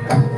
Hãy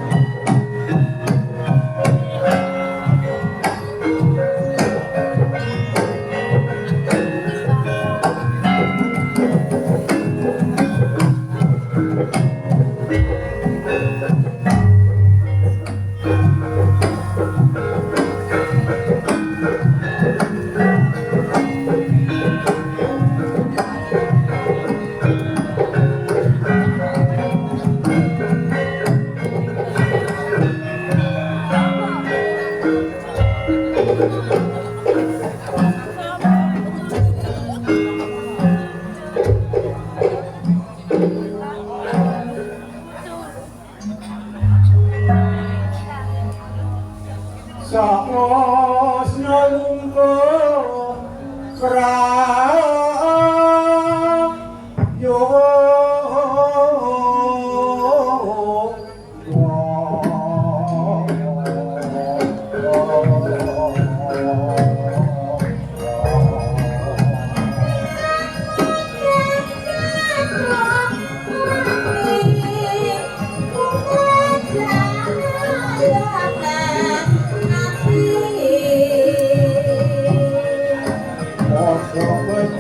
subscribe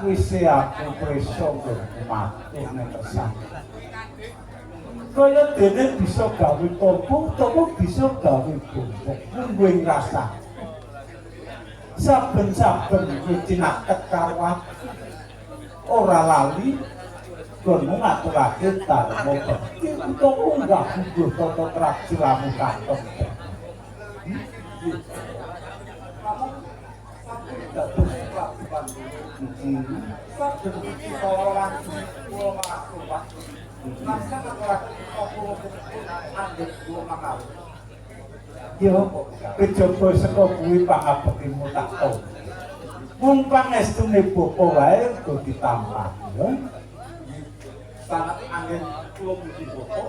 sakwise aku preso mati nek kesan. Kaya dene bisa gawe topo bisa gawe bubuk mungguing rasa. Saben-saben kowe cinaket karo aku ora lali kono ngaturake dharma bekti utawa unggah bubuh tata trajilamu katon. Saben kita orang kula makruh. Laksana ora kok anggep kula makal. Yo, kejaba saka kuwi pangabektimu tak tau. Mung pangestune bapa wae go ditampah, ya. Sangat angin kula muji bapa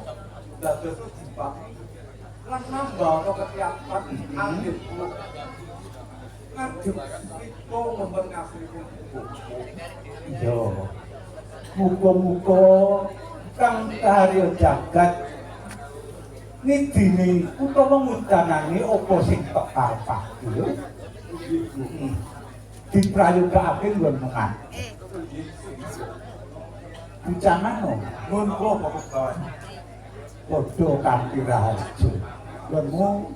dados jimbang lan nambah ana ketiapan angin kula. Ngadep itu nomor ngasihipun bapa. Yo. Muga-muga kang karya jagat ngidini utawa ngudanani apa sing tek karepake lho. Diprayogakake nggon mengan. Bicangan mun kula bapak kawan. Padha kanthi rahaja. Lemu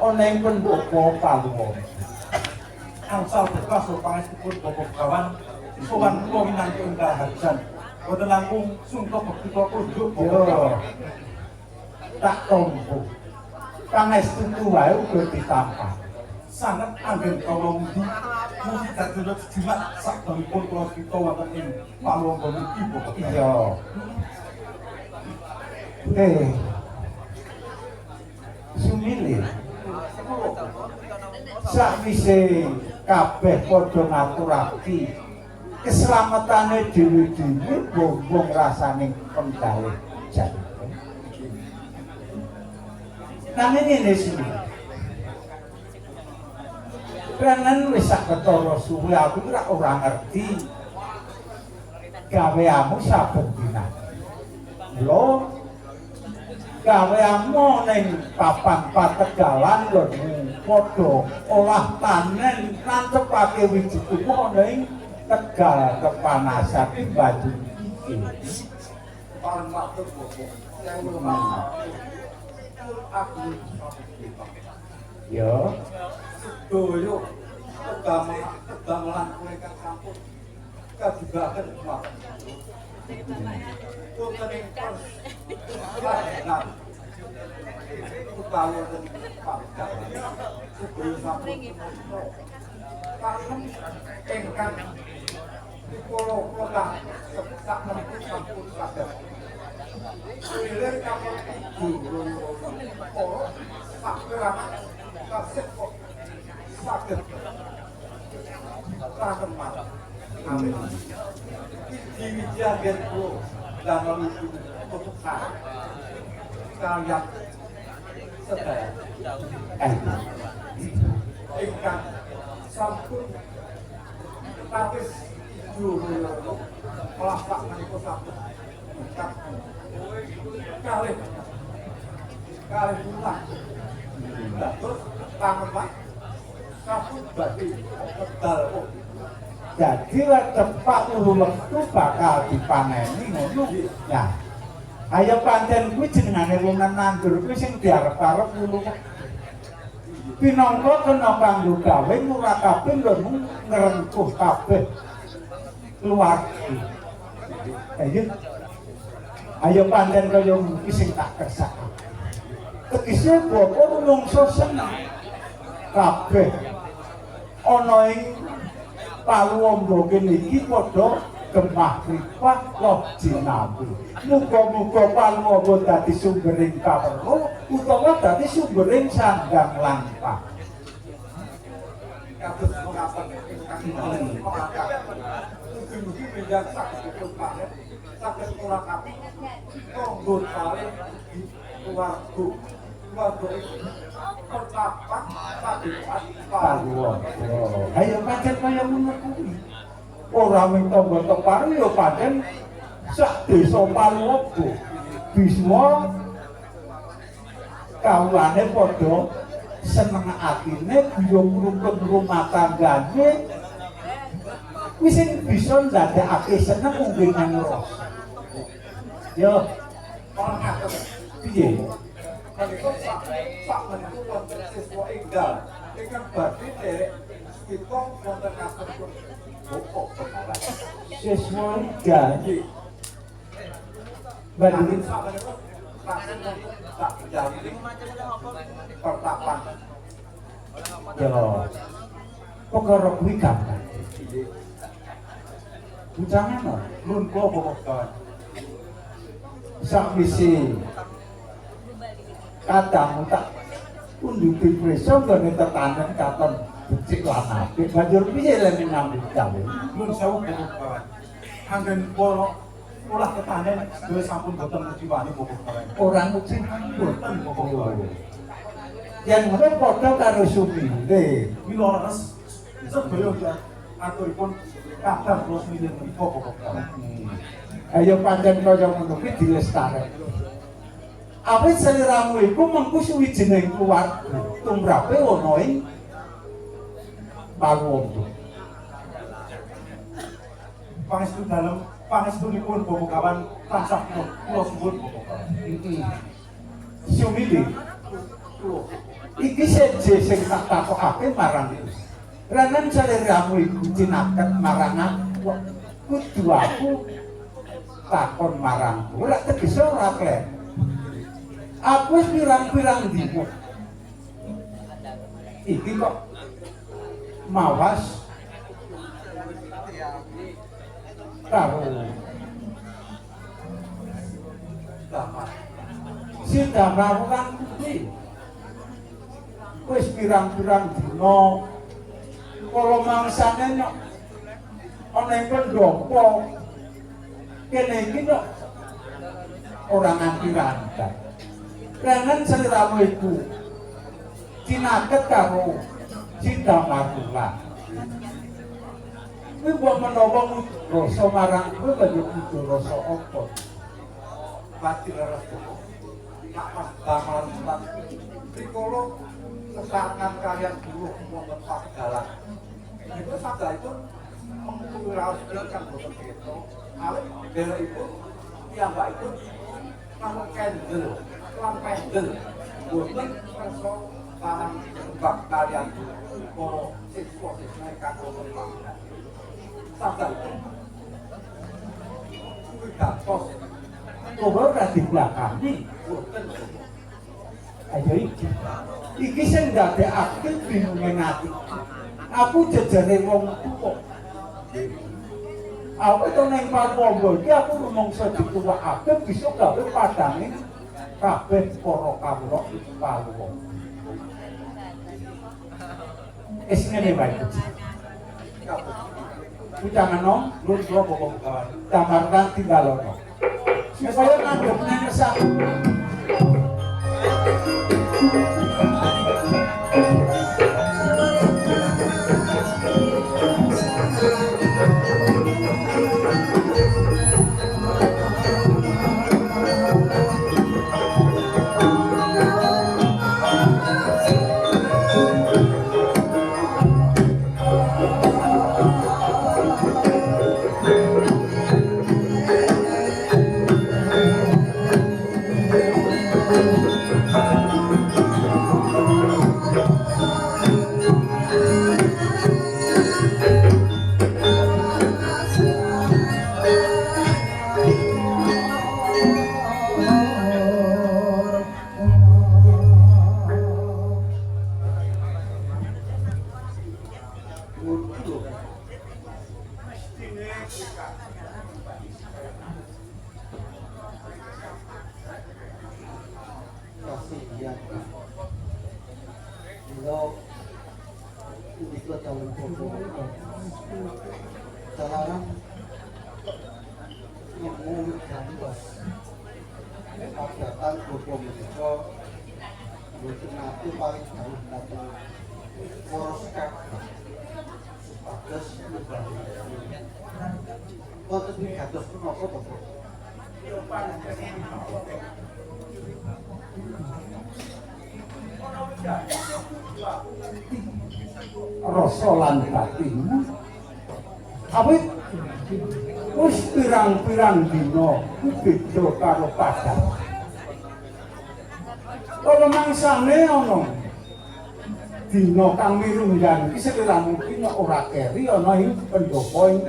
ana ing pendhapa paluwa. Angsal bekas pangesipun bapak kawan sowan kula minangka rahajan. Boten langkung sungkep bekti kula kunjuk bapak. Tak tompo pangestu wae uga ditampah sanget anggen kala mugi dados jimat sakbenipun kula kita wonten ing palungga niki Bapak. Iya. Sumile sakwise kabeh padha ngaturake keselamatan dhewe-dhewe bombong rasane kendale jan. Nanging ngene sih. Renan wis sak ketara suwe aku ora ngerti gaweamu saben dina. Lho gaweamu ning papan pategalan lho padha olah panen nancepake wiji tuwa ning Tegal kepanasan baju iki. Parang matur Bapak. Yang lumayan. Aku ya sedoyo kedamelan kowe kang sampun kajubaken Pak. Punten pos. Nah. Utawa den Pak. Sedoyo sampun. Kangen ingkang dipolo kota sak menika sampun saged. Wilir kapan dulu tak keramat kasih kok sakit rahmat amin di wijagen ku dan menuju untuk kalian sedaya ikan sampun tapis dulu melafak menikah sakit kali pulang terus tangan Pak kabut badi pedal jadi lah cepat ulu lektu bakal dipaneni ngono ya ayo pancen kuwi jenengane wong nandur kuwi sing diarep-arep ulu pinangka kena kanggo gawe ora kabeh lho ngrengkuh kabeh keluarga ayo pancen kaya iki sing tak kersak. Tegese bapa rumangsa seneng kabeh ana ing paluwamba kene iki padha gemah ripah loh jinawi. Muga-muga paluwamba dadi sumbering kaweruh utawa dadi sumbering sandang lampah. Kados mengaten ingkang mugi-mugi menjak sakit banget. Sakit kurang api, tonggo kali di keluarga itu pertapan padipan paluwamba. Ayo pancen kaya ngono kuwi. Ora mung tonggo tepar ya pancen sak desa paluwamba. Bisma kawulane padha seneng atine biyo rukun rumah tanggane Kuwi sing bisa ndadekake seneng mungkin nang rasa. Yo, ora ngaten. Piye? Pak menika wonten siswa enggal. Ingkang badhe derek kita wonten ngaten pun pokok pengawas. Siswa enggal. Badhe sak menika tak jalani pertapan. Yo. Perkara kuwi gampang. Jangan nun kok pokok sak misi kadamu tak unduki preso gane tetanen katon becik lan apik banjur piye lek nyambut gawe nun sewu pokok kawan anggen kula olah tetanen dhewe sampun boten mujiwani pokok kawan ora muji boten pokok kawan yen ngono padha karo sumire mila res sedaya aturipun kadang terus milih menika pokok kawan ayo pancen kaya ngono kuwi dilestarekake. Awit seliramu iku mengku suwijining keluarga tumrape ana ing Paluwondo. Pangestu dalem pangestunipun Bobokawan tansah kula suwun Bobokawan. Sumili. Iki seje sing tak takokake marang iki. Ranan seliramu iku cinaket marang aku. Kudu aku takon marang ora tegese ora klek. Aku wis pirang-pirang dina. Iki kok mawas karo damar. Si damar kan kuwi. Wis pirang-pirang dina kala mangsane nyok ana ing pendopo. Kene iki kok ora nganti randang. Rangan seliramu iku cinaket karo cinta marula. Kuwi mbok menawa rasa marang kowe banjur kudu rasa apa? Pati leres kok. Nak pas damar lan rikala sesarengan kalian dulu wonten padalan. Itu sadar itu mengkuwi raos kan boten begitu. Awet dhewe iku piyambak itu nang kendel, lan pendel. Boten kersa sarang sebab kalian para siswa-siswa kang wonten padalan. Sadar itu. Kuwi gatos. Kowe ora diblakangi, boten. Ayo iki sing ndadekake bingunge ati. Aku jejere wong tuwa. Aku itu neng Paluwondo iki aku rumangsa dituwakake bisa gawe padange kabeh para kawula Paluwondo. Wis ngene wae. Ucapano lu kula bokong kawan. Tamarkan tinggalono. Supaya ngadep nang resah. Rasa lan batinmu Awit wis pirang-pirang dina beda karo padang. Kalau mangsane ana dina kang mirunggan iki seliramu iki ora keri ana ing pendopo ing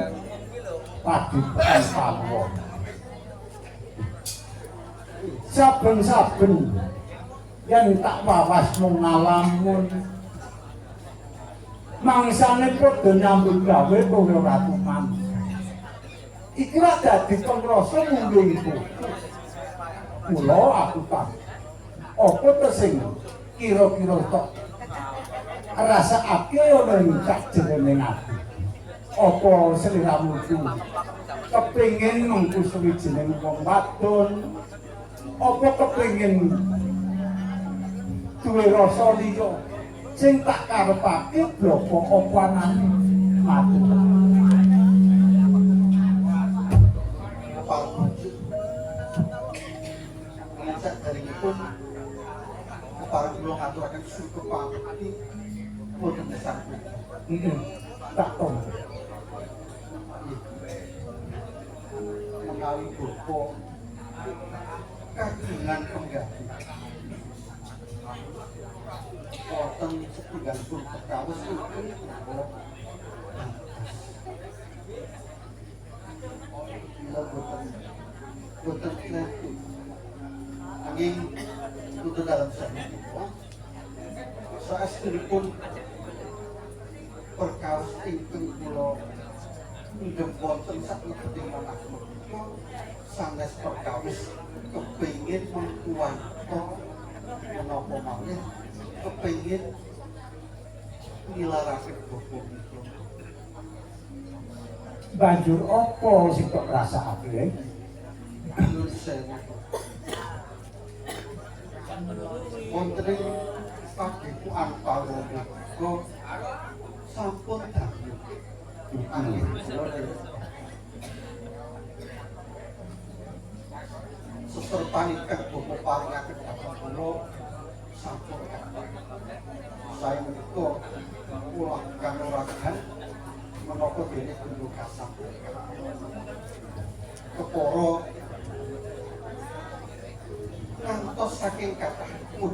padipan pawon. Saben-saben yen tak wawas mung ngalamun mangsane padha nyambut gawe kowe ora tuman. Iki ra dadi pengrasa mundung iku. Mula aku tak apa tesing kira-kira tok rasakake ana ing sajroning ati. Apa sliramu ku kepengin mengku suwijining wong wadon? Apa kepengin duwe rasa liya sing tak karepake bloko apa anane matur. Saderengipun kepareng kula ngaturaken syukur pangati boten saged. Tak tom. Menawi bapa kagungan pengganti. Wonten setunggalipun perkawis ugi kula boten ngerti. Angin itu dalam sahaja saestipun perkawis ingkang kula nggih wonten sakiting manah sanes perkawis kepengin mengkuwanto menapa malih kepengin nilaraken bapa menika. Banjur apa sing kok rasakake? Nuwun sewu. Wonten ing padepokan Pawon menika sampun dawuh. Angin seserpanipun bapa paringaken dhateng kula sampun kathah. Saya menika kula kanuragan menapa dene guru kasam. Kepara ngantos saking kathahipun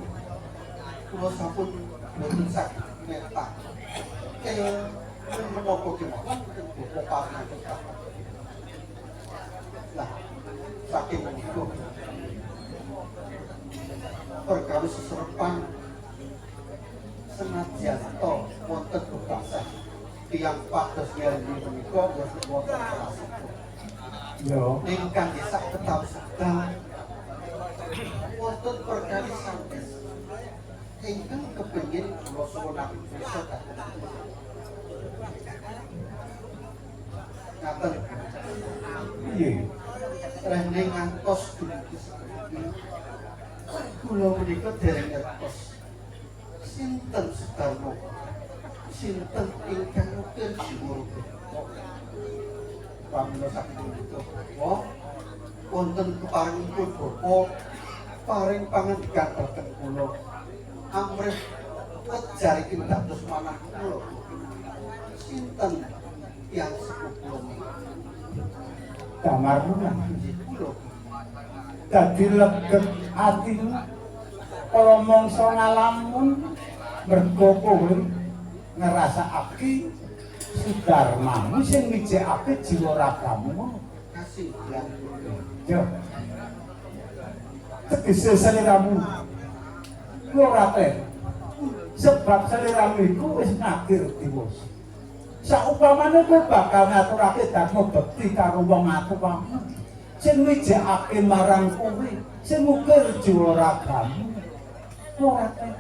kula sampun boten saged metak. Menapa kemawon bapa paringaken kathah. Lah saking menika perkawis seserepan senajan to wonten bebasan tiyang pados ngendi menika boten wonten rasipun. Yo, Ingkang sak ketawi sedang wonten perkawis sanes ingkang kepengin kula suwunaken bisa ngaten piye? rene ngantos dumugi saiki kula menika dereng ngertos sinten Sudarmo sinten ingkang nukil jiwa pamila saking menika wonten keparengipun bapa paring pangandikan dhateng kula amrih wejaripun dados manah kula sinten yang sepuh kula Damar lunah. kula Dadi leget atimu kala mangsa ngalamun mergo kowe ngrasakake Sudarmamu sing mijekake jiwa ragamu. kasih lan Yo. Tegese seliramu kuwi ora ten. Sebab seliramu iku wis ngakhir dewasa. Saupamane kowe bakal ngaturake dharma bekti karo wong atuwamu sing mijekake marang kowe, sing ngukir jiwa ragamu. Ora ten.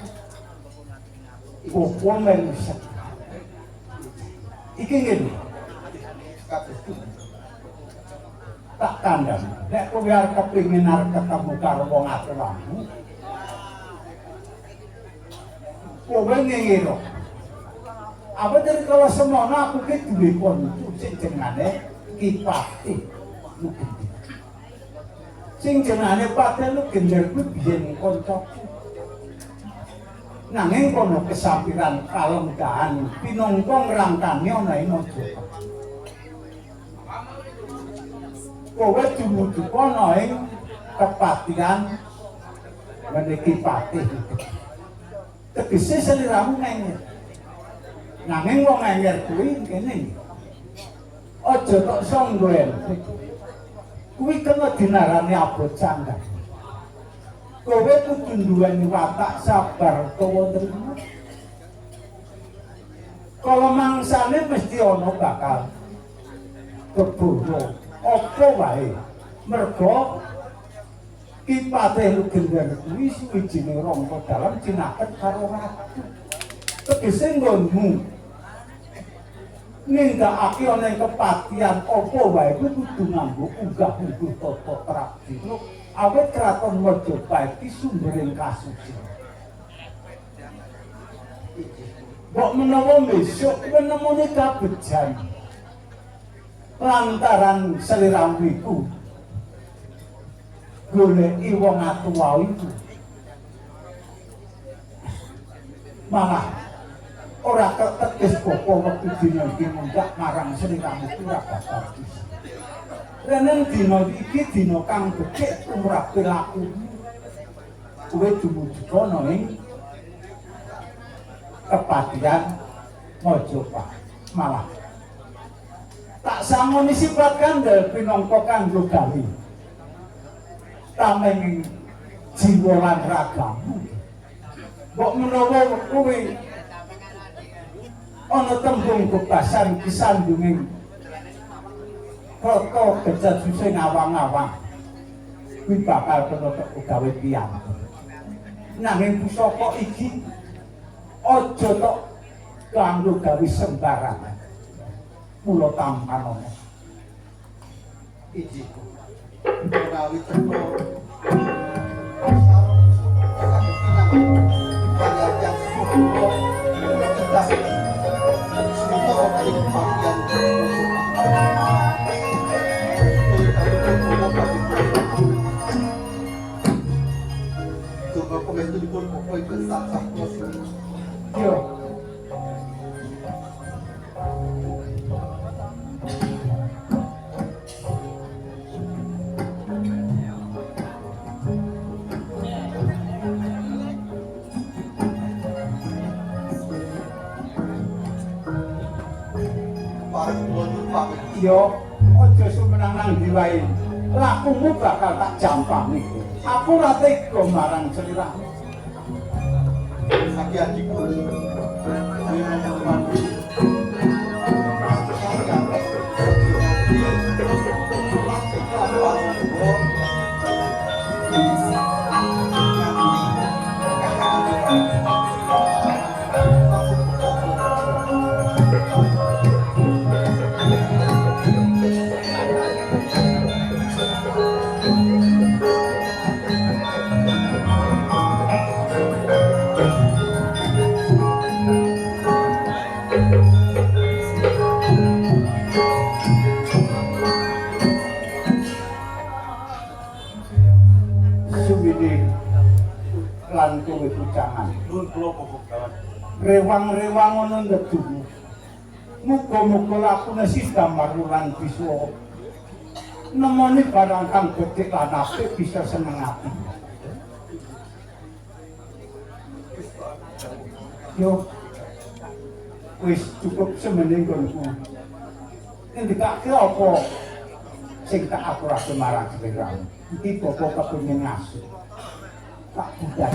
Iku manusia. Iki ngene. kados Tak kandhani nek kowe arep kepengin arep ketemu karo wong atuwamu kowe ngira apa dari kalau semono aku ki duwe konco sing jenenge Ki Patih Lugendi sing jenenge Patih Lugendi kuwi biyen kancaku nanging kono kesampiran kalenggahan pinongko ngrangkani ana ing Mojokerto kowe dumuju kono ing kepatihan meniki patih. Tegese seliramu ngenger. Nanging wong ngenger kuwi kene. Aja tok songgoen. Kuwi kena dinarani abot candhak. Kowe kudu duweni watak sabar utawa trima. Kalau mangsane mesti ana bakal kebodo apa wae. Mergo kipate Lugendar kuwi suwijine rangka dalam cinaket karo ratu. Tegese nggonmu nindakake ana kepatihan apa wae kudu nganggo unggah-ungguh tata tradina awet kraton Majapahit iki sumbering kasucen. Mbok menawa besok menemuni kabejan lantaran seliramu iku goleki wong atuwa iku malah ora ketekis bapa wektu dina iki mundak marang seliramu ora bakal bisa. Renen dina iki dina kang becik tumrap perilaku kowe dumuju kono ing kepatihan Majapahit malah tak sangoni sifat kandel pinangka kanggo gawe tameng jiwa lan ragamu. Mbok menawa kuwi ana tembung bebasan kisandunging kota gejat susah ngawang-ngawang kuwi bakal kena gawe tiyang. Nanging pusaka iki aja tok kanggo gawe sembarangan. Mula tampanono. Ijiku. Menawi teko Yo. Yo, aja sumenang nang ndi wae. Lakumu bakal tak jampangi. Aku ora tega marang sliramu. Sakit hatiku. Lan kowe pucangan nuwun kula Bapak rewang-rewang ana ndedumu muga-muga lakune sidam marulan bisa nemoni barang kang becik lan apik bisa seneng ati. Yo wis cukup semene nggonku ngendikake apa sing tak aturake marang sliramu iki Bapak kepengin ngasuh tak mudah.